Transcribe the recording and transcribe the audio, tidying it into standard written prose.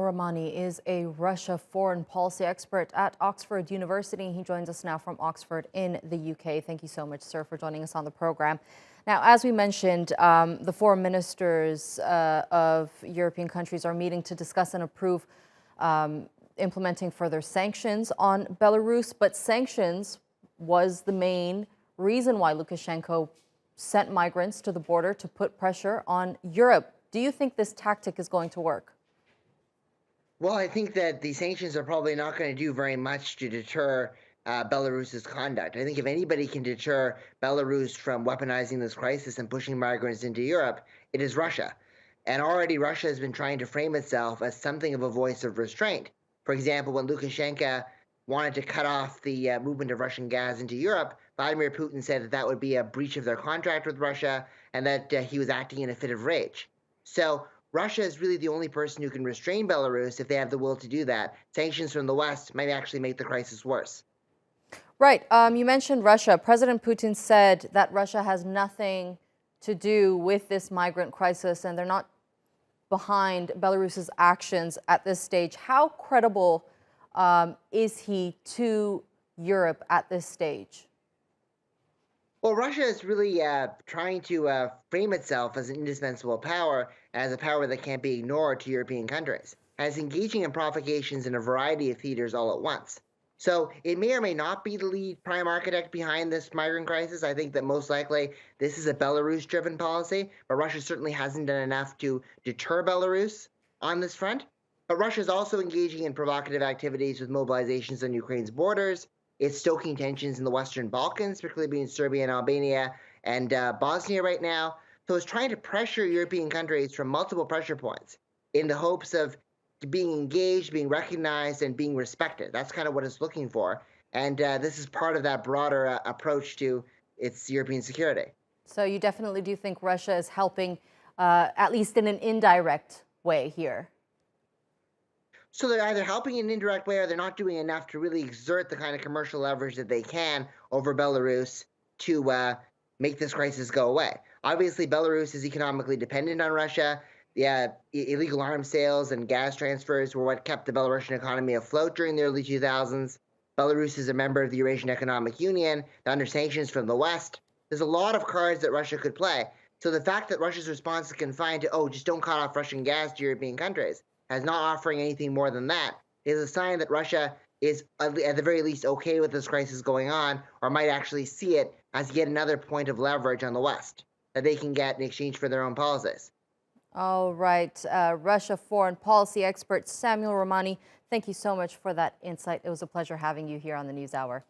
Ramani is a Russia foreign policy expert at Oxford University. He joins us now from Oxford in the UK. Thank you so much, sir, for joining us on the program. Now, as we mentioned, the foreign ministers of European countries are meeting to discuss and approve implementing further sanctions on Belarus. But sanctions was the main reason why Lukashenko sent migrants to the border to put pressure on Europe. Do you think this tactic is going to work? Well, I think that the sanctions are probably not going to do very much to deter Belarus's conduct. I think if anybody can deter Belarus from weaponizing this crisis and pushing migrants into Europe, it is Russia. And already Russia has been trying to frame itself as something of a voice of restraint. For example, when Lukashenko wanted to cut off the movement of Russian gas into Europe, Vladimir Putin said that that would be a breach of their contract with Russia and that he was acting in a fit of rage. So Russia is really the only person who can restrain Belarus if they have the will to do that. Sanctions from the West might actually make the crisis worse. Right. You mentioned Russia. President Putin said that Russia has nothing to do with this migrant crisis and they're not behind Belarus's actions at this stage. How credible is he to Europe at this stage? Well, Russia is really trying to frame itself as an indispensable power, as a power that can't be ignored to European countries, as engaging in provocations in a variety of theaters all at once. So it may or may not be the lead prime architect behind this migrant crisis. I think that most likely this is a Belarus-driven policy, but Russia certainly hasn't done enough to deter Belarus on this front. But Russia is also engaging in provocative activities with mobilizations on Ukraine's borders. It's stoking tensions in the Western Balkans, particularly between Serbia and Albania and Bosnia right now. So it's trying to pressure European countries from multiple pressure points in the hopes of being engaged, being recognized, and being respected. That's kind of what it's looking for. And this is part of that broader approach to its European security. So you definitely do think Russia is helping, at least in an indirect way here? So they're either helping in an indirect way or they're not doing enough to really exert the kind of commercial leverage that they can over Belarus to make this crisis go away. Obviously, Belarus is economically dependent on Russia. The illegal arms sales and gas transfers were what kept the Belarusian economy afloat during the early 2000s. Belarus is a member of the Eurasian Economic Union, under sanctions from the West. There's a lot of cards that Russia could play. So the fact that Russia's response is confined to, oh, just don't cut off Russian gas to European countries, as not offering anything more than that, is a sign that Russia is, at the very least, okay with this crisis going on, or might actually see it as yet another point of leverage on the West that they can get in exchange for their own policies. All right. Russia foreign policy expert Samuel Ramani, thank you so much for that insight. It was a pleasure having you here on the NewsHour.